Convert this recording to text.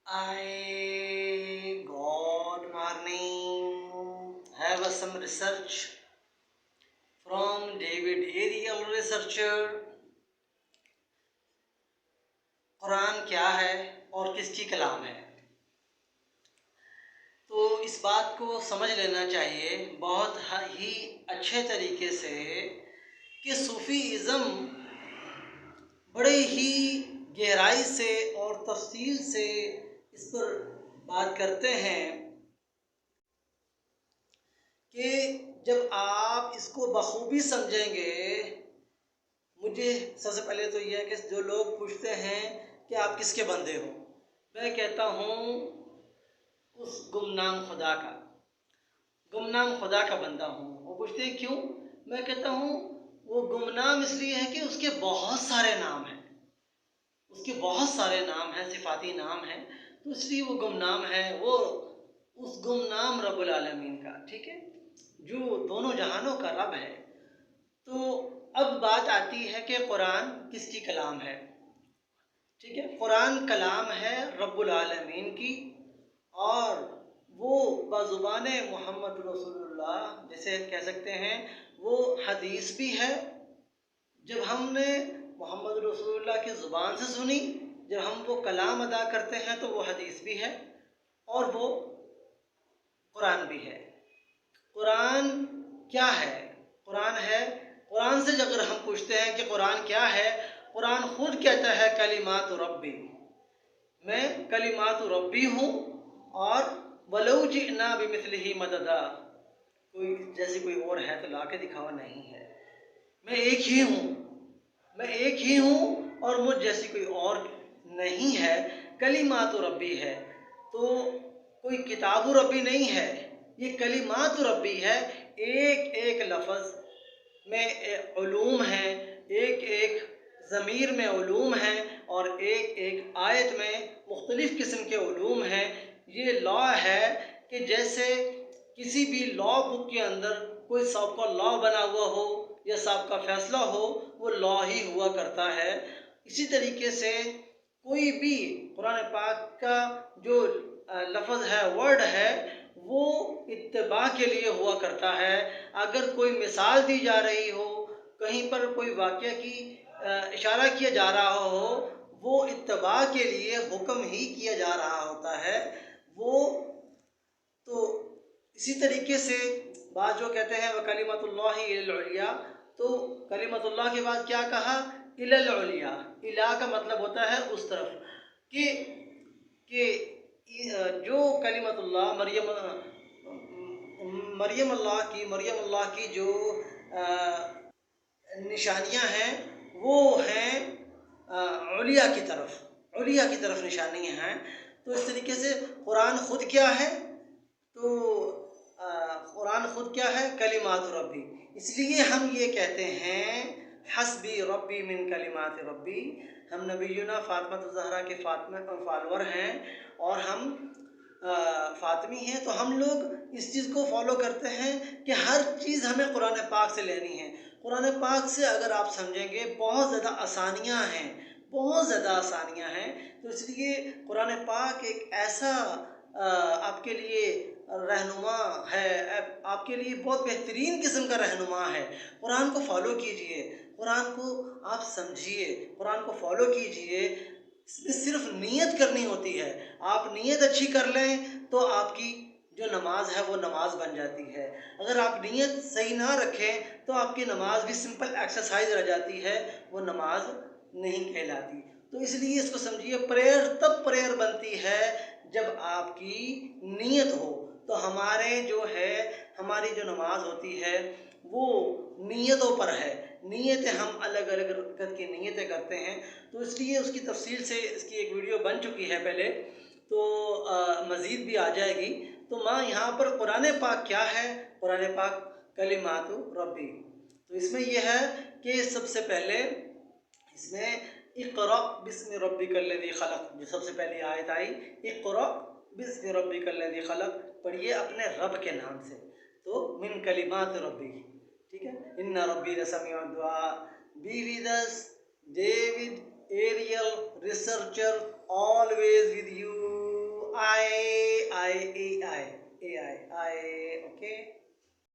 I good morning. Have some research from David Ariel researcher. قرآن کیا ہے اور کس کی کلام ہے؟ تو اس بات کو سمجھ لینا چاہیے بہت ہی اچھے طریقے سے کہ صوفی ازم بڑے ہی گہرائی سے اور تفصیل سے اس پر بات کرتے ہیں کہ جب آپ اس کو بخوبی سمجھیں گے. مجھے سب سے پہلے تو یہ ہے کہ جو لوگ پوچھتے ہیں کہ آپ کس کے بندے ہو، میں کہتا ہوں اس گمنام خدا کا بندہ ہوں. وہ پوچھتے ہیں کیوں؟ میں کہتا ہوں وہ گمنام اس لیے ہے کہ اس کے بہت سارے نام ہیں، صفاتی نام ہیں، تو اس لیے وہ گمنام ہے. وہ اس گمنام رب العالمین کا، ٹھیک ہے، جو دونوں جہانوں کا رب ہے. تو اب بات آتی ہے کہ قرآن کس کی کلام ہے. ٹھیک ہے، قرآن کلام ہے رب العالمین کی، اور وہ بزبان محمد رسول اللہ جیسے کہہ سکتے ہیں وہ حدیث بھی ہے. جب ہم نے محمد رسول اللہ کی زبان سے سنی، جب ہم وہ کلام ادا کرتے ہیں تو وہ حدیث بھی ہے اور وہ قرآن بھی ہے. قرآن کیا ہے؟ قرآن سے اگر ہم پوچھتے ہیں کہ قرآن کیا ہے، قرآن خود کہتا ہے کلمات ربی، میں کلمات ربی ہوں، اور ولو جئنا بمثلہ مددا، کوئی اور ہے تو لا کے دکھاوا نہیں ہے. میں ایک ہی ہوں اور مجھ جیسی کوئی اور نہیں ہے. کلمات ربی ہے تو کوئی کتاب ربی نہیں ہے، یہ کلمات ربی ہے. ایک لفظ میں علوم ہیں، ایک ضمیر میں علوم ہیں، اور ایک آیت میں مختلف قسم کے علوم ہیں. یہ لا ہے کہ جیسے کسی بھی لا بک کے اندر کوئی سابقہ لا بنا ہوا ہو یا سابقہ فیصلہ ہو، وہ لا ہی ہوا کرتا ہے. اسی طریقے سے کوئی بھی قرآن پاک کا جو لفظ ہے، ورڈ ہے، وہ اتباع کے لیے ہوا کرتا ہے. اگر کوئی مثال دی جا رہی ہو، کہیں پر کوئی واقعہ کی اشارہ کیا جا رہا ہو، وہ اتباع کے لیے حکم ہی کیا جا رہا ہوتا ہے. وہ تو اسی طریقے سے بعض جو کہتے ہیں وَكَلِمَةُ اللَّهِ إِلَى الْعُلْيَا، تو کلمت اللہ کے بعد کیا کہا؟ إِلَى الْعُلْيَا. اِلَا کا مطلب ہوتا ہے اس طرف، کہ جو کلمت اللہ مریم اللہ کی جو نشانیاں ہیں وہ ہیں علیا کی طرف نشانیاں ہیں. تو اس طریقے سے قرآن خود کیا ہے؟ تو قرآن خود کیا ہے؟ کلمات ربی. اس لیے ہم یہ کہتے ہیں حسبی ربی من کلمات ربی. ہم نبینا فاطمہ الزہرا کے فالور ہیں اور ہم فاطمی ہیں، تو ہم لوگ اس چیز کو فالو کرتے ہیں کہ ہر چیز ہمیں قرآن پاک سے لینی ہے. قرآن پاک سے اگر آپ سمجھیں گے بہت زیادہ آسانیاں ہیں. تو اس لیے قرآن پاک ایک ایسا آپ کے لیے رہنما ہے، آپ کے لیے بہت بہترین قسم کا رہنما ہے. قرآن کو فالو کیجئے، قرآن کو آپ سمجھیے، قرآن کو فالو کیجئے. اس میں صرف نیت کرنی ہوتی ہے. آپ نیت اچھی کر لیں تو آپ کی جو نماز ہے وہ نماز بن جاتی ہے. اگر آپ نیت صحیح نہ رکھیں تو آپ کی نماز بھی سمپل ایکسرسائز رہ جاتی ہے، وہ نماز نہیں کہلاتی. تو اس لیے اس کو سمجھیے، پریئر تب پریئر بنتی ہے جب آپ کی نیت ہو. تو ہماری جو نماز ہوتی ہے وہ نیتوں پر ہے. نیتیں ہم الگ رکعت کی نیتیں کرتے ہیں. تو اس لیے اس کی تفصیل سے اس کی ایک ویڈیو بن چکی ہے پہلے، تو مزید بھی آ جائے گی. تو یہاں پر قرآن پاک کیا ہے؟ قرآن پاک کلمات ربی. تو اس میں یہ ہے کہ سب سے پہلے اس میں اقرأ بسم ربک الذی خلق، جو سب سے پہلی آیت آئی، اقرأ بسم ربک الذی خلق، پڑھیے اپنے رب کے نام سے. تو من کلمات ربی، ٹھیک ہے. ان ربی لسمیع الدعاء. Be with us, David Ariel researcher, always with you. آئے. اوکے.